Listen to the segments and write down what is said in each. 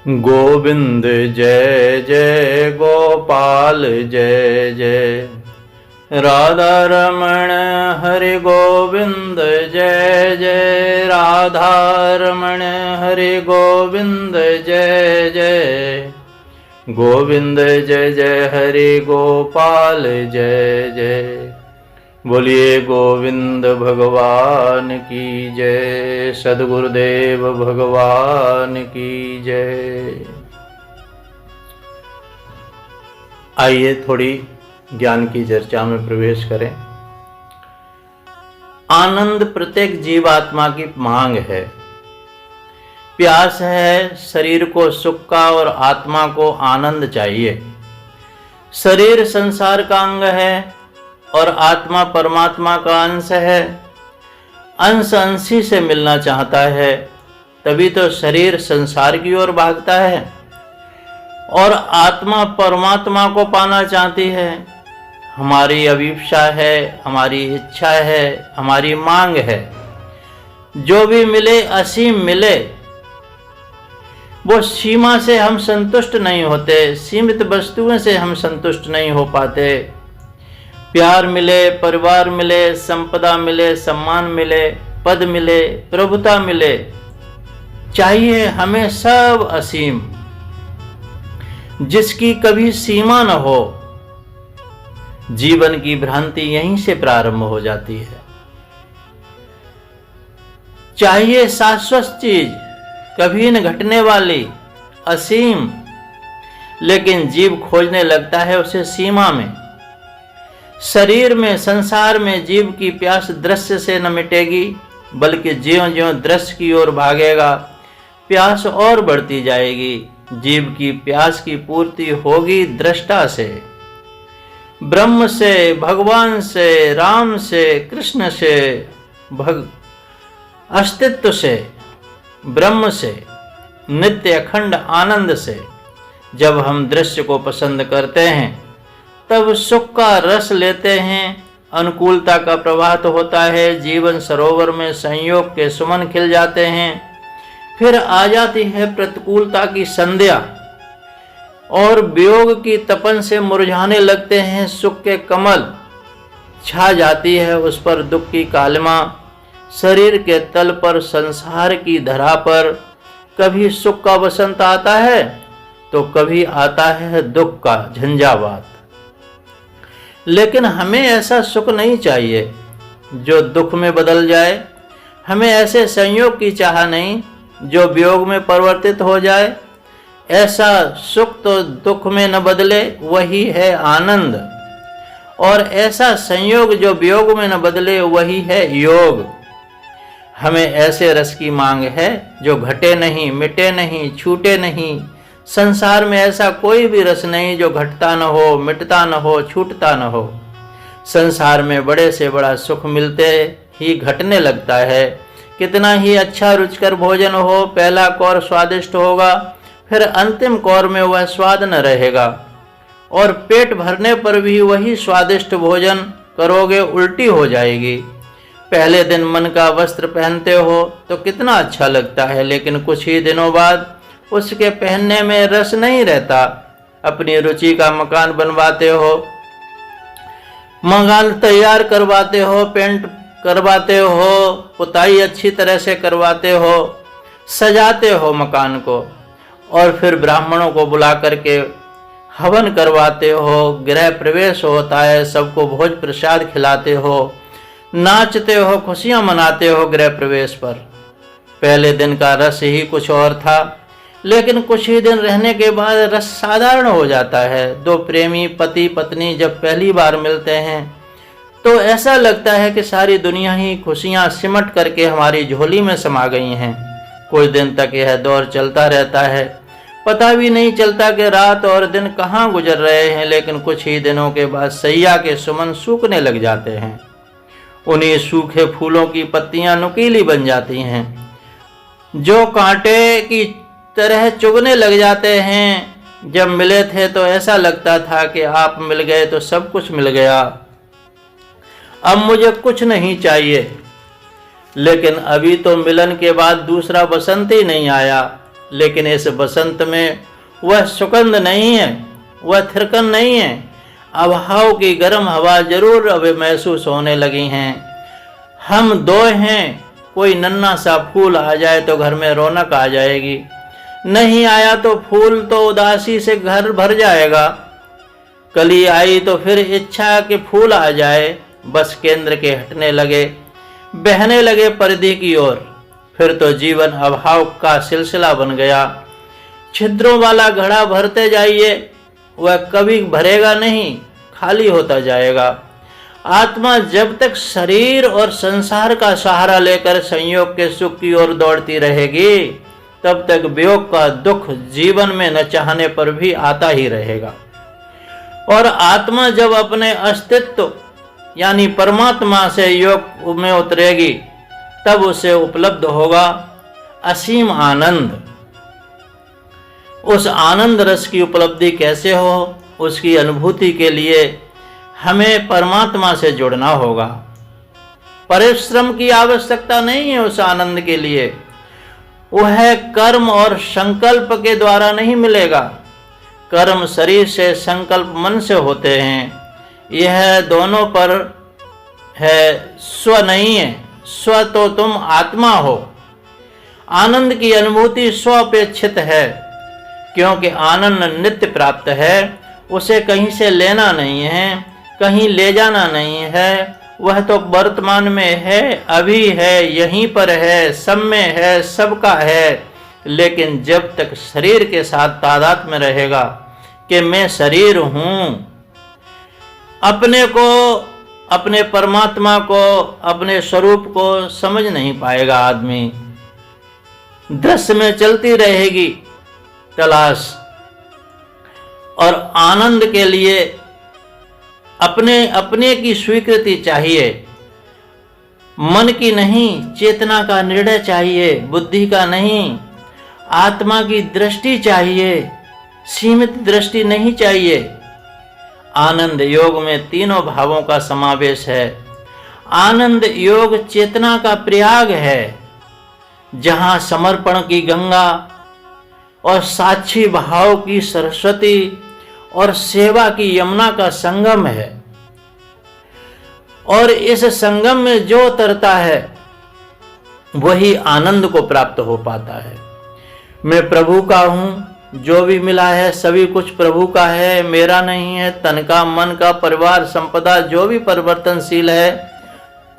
गोविंद जय जय गोपाल जय जय, राधा रमण हरि गोविंद जय जय, राधा रमण हरि गोविंद जय जय, गोविंद जय जय हरि गोपाल जय जय। बोलिए गोविंद भगवान की जय, सद्गुरुदेव भगवान की जय। आइए थोड़ी ज्ञान की चर्चा में प्रवेश करें। आनंद प्रत्येक जीवात्मा की मांग है, प्यास है। शरीर को सुख का और आत्मा को आनंद चाहिए। शरीर संसार का अंग है और आत्मा परमात्मा का अंश है। अंश अंशी से मिलना चाहता है, तभी तो शरीर संसार की ओर भागता है और आत्मा परमात्मा को पाना चाहती है। हमारी अभिप्सा है, हमारी इच्छा है, हमारी मांग है, जो भी मिले असीम मिले। वो सीमा से हम संतुष्ट नहीं होते, सीमित वस्तुओं से हम संतुष्ट नहीं हो पाते। प्यार मिले, परिवार मिले, संपदा मिले, सम्मान मिले, पद मिले, प्रभुता मिले, चाहिए हमें सब असीम, जिसकी कभी सीमा न हो। जीवन की भ्रांति यहीं से प्रारंभ हो जाती है। चाहिए शाश्वत चीज, कभी न घटने वाली, असीम, लेकिन जीव खोजने लगता है उसे सीमा में। शरीर में, संसार में जीव की प्यास दृश्य से न मिटेगी, बल्कि ज्यों ज्यों दृश्य की ओर भागेगा प्यास और बढ़ती जाएगी। जीव की प्यास की पूर्ति होगी दृष्टा से, ब्रह्म से, भगवान से, राम से, कृष्ण से, अस्तित्व से, ब्रह्म से, नित्य अखंड आनंद से। जब हम दृश्य को पसंद करते हैं तब सुख का रस लेते हैं, अनुकूलता का प्रभात होता है, जीवन सरोवर में संयोग के सुमन खिल जाते हैं। फिर आ जाती है प्रतिकूलता की संध्या और वियोग की तपन से मुरझाने लगते हैं सुख के कमल। छा जाती है उस पर दुख की कालिमा। शरीर के तल पर, संसार की धरा पर कभी सुख का वसंत आता है तो कभी आता है दुख का झंझावात। लेकिन हमें ऐसा सुख नहीं चाहिए जो दुख में बदल जाए। हमें ऐसे संयोग की चाह नहीं जो वियोग में परिवर्तित हो जाए। ऐसा सुख तो दुख में न बदले, वही है आनंद। और ऐसा संयोग जो वियोग में न बदले, वही है योग। हमें ऐसे रस की मांग है जो घटे नहीं, मिटे नहीं, छूटे नहीं। संसार में ऐसा कोई भी रस नहीं जो घटता न हो, मिटता न हो, छूटता न हो। संसार में बड़े से बड़ा सुख मिलते ही घटने लगता है। कितना ही अच्छा रुचिकर भोजन हो, पहला कौर स्वादिष्ट होगा, फिर अंतिम कौर में वह स्वाद न रहेगा। और पेट भरने पर भी वही स्वादिष्ट भोजन करोगे, उल्टी हो जाएगी। पहले दिन मन का वस्त्र पहनते हो तो कितना अच्छा लगता है, लेकिन कुछ ही दिनों बाद उसके पहनने में रस नहीं रहता। अपनी रुचि का मकान बनवाते हो, मकान तैयार करवाते हो, पेंट करवाते हो, पुताई अच्छी तरह से करवाते हो, सजाते हो मकान को, और फिर ब्राह्मणों को बुला करके हवन करवाते हो, गृह प्रवेश होता है, सबको भोज प्रसाद खिलाते हो, नाचते हो, खुशियां मनाते हो गृह प्रवेश पर। पहले दिन का रस ही कुछ और था, लेकिन कुछ ही दिन रहने के बाद रस साधारण हो जाता है। दो प्रेमी पति पत्नी जब पहली बार मिलते हैं तो ऐसा लगता है कि सारी दुनिया ही खुशियां सिमट करके हमारी झोली में समा गई हैं। कुछ दिन तक यह दौर चलता रहता है, पता भी नहीं चलता कि रात और दिन कहाँ गुजर रहे हैं। लेकिन कुछ ही दिनों के बाद सैया के सुमन सूखने लग जाते हैं। उन्हीं सूखे फूलों की पत्तियां नुकीली बन जाती हैं, जो कांटे की तरह चुभने लग जाते हैं। जब मिले थे तो ऐसा लगता था कि आप मिल गए तो सब कुछ मिल गया, अब मुझे कुछ नहीं चाहिए। लेकिन अभी तो मिलन के बाद दूसरा बसंत ही नहीं आया। लेकिन इस बसंत में वह सुगंध नहीं है, वह थिरकन नहीं है। अभाव की गर्म हवा जरूर अब महसूस होने लगी हैं। हम दो हैं, कोई नन्हा सा फूल आ जाए तो घर में रौनक आ जाएगी, नहीं आया तो फूल तो उदासी से घर भर जाएगा। कली आई तो फिर इच्छा कि फूल आ जाए, बस केंद्र के हटने लगे, बहने लगे परिधि की ओर। फिर तो जीवन अभाव का सिलसिला बन गया। छिद्रों वाला घड़ा भरते जाइए, वह कभी भरेगा नहीं, खाली होता जाएगा। आत्मा जब तक शरीर और संसार का सहारा लेकर संयोग के सुख की ओर दौड़ती रहेगी, तब तक वियोग का दुख जीवन में न चाहने पर भी आता ही रहेगा। और आत्मा जब अपने अस्तित्व यानी परमात्मा से योग में उतरेगी, तब उसे उपलब्ध होगा असीम आनंद। उस आनंद रस की उपलब्धि कैसे हो, उसकी अनुभूति के लिए हमें परमात्मा से जुड़ना होगा। परिश्रम की आवश्यकता नहीं है उस आनंद के लिए। वह कर्म और संकल्प के द्वारा नहीं मिलेगा। कर्म शरीर से, संकल्प मन से होते हैं। यह दोनों पर है, स्व नहीं है। स्व तो तुम आत्मा हो। आनंद की अनुभूति स्वापेक्षित है, क्योंकि आनंद नित्य प्राप्त है। उसे कहीं से लेना नहीं है, कहीं ले जाना नहीं है। वह तो वर्तमान में है, अभी है, यहीं पर है, सब में है, सबका है। लेकिन जब तक शरीर के साथ तादाद में रहेगा कि मैं शरीर हूं, अपने को, अपने परमात्मा को, अपने स्वरूप को समझ नहीं पाएगा आदमी। दृश्य में चलती रहेगी तलाश, और आनंद के लिए अपने की स्वीकृति चाहिए। मन की नहीं, चेतना का निर्णय चाहिए, बुद्धि का नहीं। आत्मा की दृष्टि चाहिए, सीमित दृष्टि नहीं चाहिए। आनंद योग में तीनों भावों का समावेश है। आनंद योग चेतना का प्रयाग है, जहां समर्पण की गंगा और साक्षी भाव की सरस्वती और सेवा की यमुना का संगम है। और इस संगम में जो उतरता है वही आनंद को प्राप्त हो पाता है। मैं प्रभु का हूं, जो भी मिला है सभी कुछ प्रभु का है, मेरा नहीं है। तन का, मन का, परिवार, संपदा जो भी परिवर्तनशील है,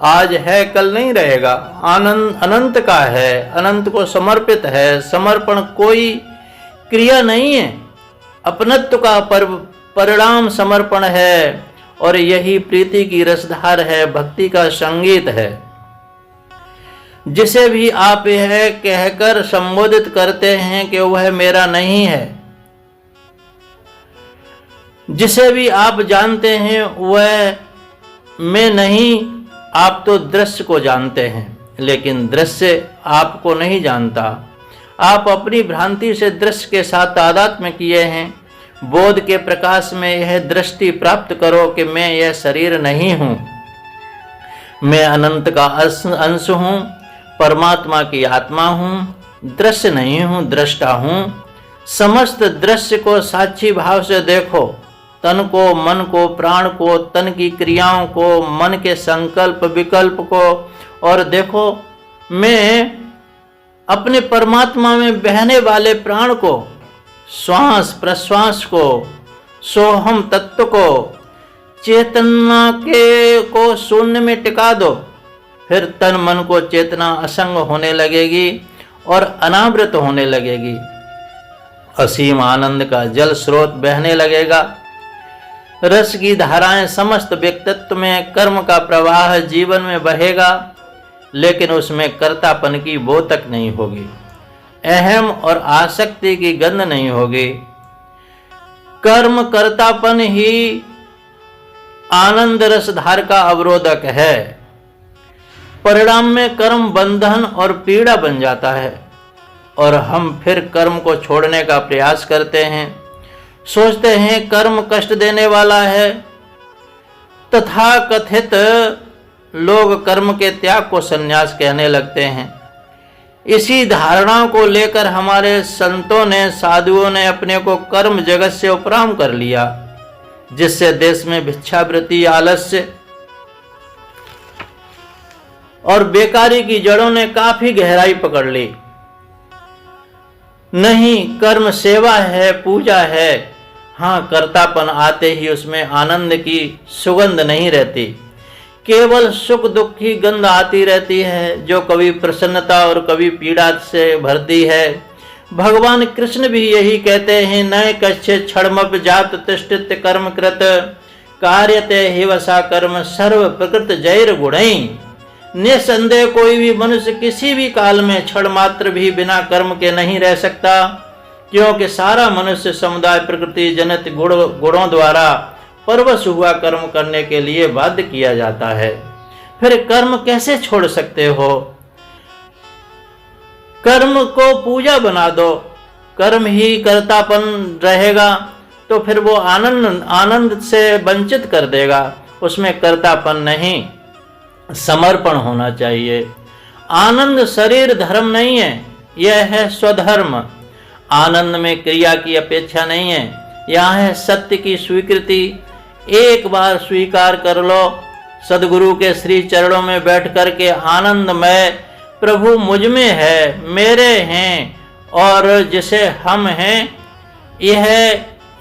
आज है कल नहीं रहेगा। आनंद अनंत का है, अनंत को समर्पित है। समर्पण कोई क्रिया नहीं है, अपनत्व का परिणाम समर्पण है। और यही प्रीति की रसधार है, भक्ति का संगीत है। जिसे भी आप यह कहकर संबोधित करते हैं कि वह मेरा नहीं है, जिसे भी आप जानते हैं वह मैं नहीं, आप तो दृश्य को जानते हैं, लेकिन दृश्य आपको नहीं जानता। आप अपनी भ्रांति से दृश्य के साथ तादात्म्य किए हैं। बोध के प्रकाश में यह दृष्टि प्राप्त करो कि मैं यह शरीर नहीं हूं, मैं अनंत का अंश हूं, परमात्मा की आत्मा हूं, दृश्य नहीं हूं, दृष्टा हूं। समस्त दृश्य को साक्षी भाव से देखो, तन को, मन को, प्राण को, तन की क्रियाओं को, मन के संकल्प विकल्प को, और देखो मैं अपने परमात्मा में बहने वाले प्राण को, श्वास प्रश्वास को, सोहम तत्व को, चेतना के को शून्य में टिका दो। फिर तन मन को चेतना असंग होने लगेगी और अनावृत होने लगेगी। असीम आनंद का जल स्रोत बहने लगेगा। रस की धाराएं समस्त व्यक्तित्व में, कर्म का प्रवाह जीवन में बहेगा, लेकिन उसमें कर्तापन की बो तक नहीं होगी, अहम और आसक्ति की गंध नहीं होगी। कर्म कर्तापन ही आनंद रसधार का अवरोधक है। परिणाम में कर्म बंधन और पीड़ा बन जाता है, और हम फिर कर्म को छोड़ने का प्रयास करते हैं। सोचते हैं कर्म कष्ट देने वाला है। तथा कथित लोग कर्म के त्याग को संन्यास कहने लगते हैं। इसी धारणा को लेकर हमारे संतों ने, साधुओं ने अपने को कर्म जगत से उपराम कर लिया, जिससे देश में भिक्षावृत्ति, आलस्य और बेकारी की जड़ों ने काफी गहराई पकड़ ली। नहीं, कर्म सेवा है, पूजा है। हाँ, कर्तापन आते ही उसमें आनंद की सुगंध नहीं रहती, केवल सुख दुख की गंध आती रहती है, जो कभी प्रसन्नता और कभी पीड़ा से भरती है। भगवान कृष्ण भी यही कहते हैं, न कश्चित् क्षणमप जात तिष्ठित कर्म कृत कार्यते हिवसा कर्म सर्व प्रकृत जैर गुणैः। निसंदेह कोई भी मनुष्य किसी भी काल में क्षण मात्र भी बिना कर्म के नहीं रह सकता, क्योंकि सारा मनुष्य समुदाय प्रकृति जनित गुणों द्वारा परवश हुआ कर्म करने के लिए बाध्य किया जाता है। फिर कर्म कैसे छोड़ सकते हो? कर्म को पूजा बना दो, कर्म ही कर्तापन रहेगा तो फिर वो आनंद से वंचित कर देगा। उसमें कर्तापन नहीं, समर्पण होना चाहिए। आनंद शरीर धर्म नहीं है, यह है स्वधर्म। आनंद में क्रिया की अपेक्षा नहीं है, यह है सत्य की स्वीकृति। एक बार स्वीकार कर लो, सदगुरु के श्री चरणों में बैठ कर के आनंदमय प्रभु मुझ में है, मेरे हैं, और जिसे हम हैं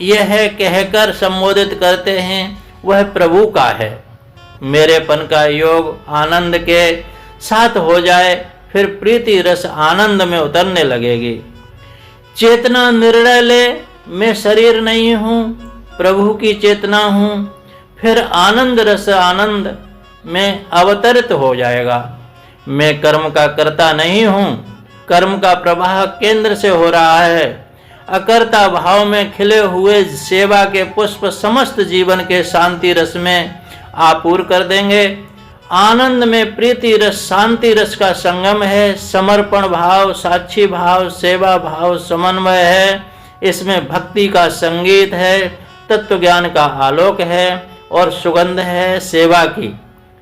यह कहकर संबोधित करते हैं, वह प्रभु का है। मेरेपन का योग आनंद के साथ हो जाए, फिर प्रीति रस आनंद में उतरने लगेगी। चेतना निर्णय ले, मैं शरीर नहीं हूँ, प्रभु की चेतना हूँ, फिर आनंद रस आनंद में अवतरित हो जाएगा। मैं कर्म का कर्ता नहीं हूँ, कर्म का प्रवाह केंद्र से हो रहा है। अकर्ता भाव में खिले हुए सेवा के पुष्प समस्त जीवन के शांति रस में आपूर कर देंगे। आनंद में प्रीति रस, शांति रस का संगम है। समर्पण भाव, साक्षी भाव, सेवा भाव समन्वय है। इसमें भक्ति का संगीत है, तत्व ज्ञान का आलोक है और सुगंध है सेवा की।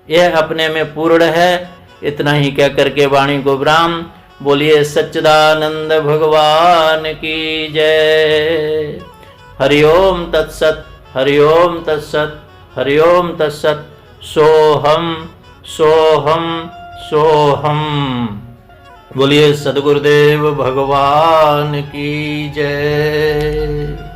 यह अपने में पूर्ण है। इतना ही कह करके वाणी को विराम। बोलिए सच्चिदानंद भगवान की जय। हरिओम तत्सत, हरिओम तत्सत, हरिओम तत्सत। सोहम सोहम सोहम। बोलिए सद्गुरुदेव भगवान की जय।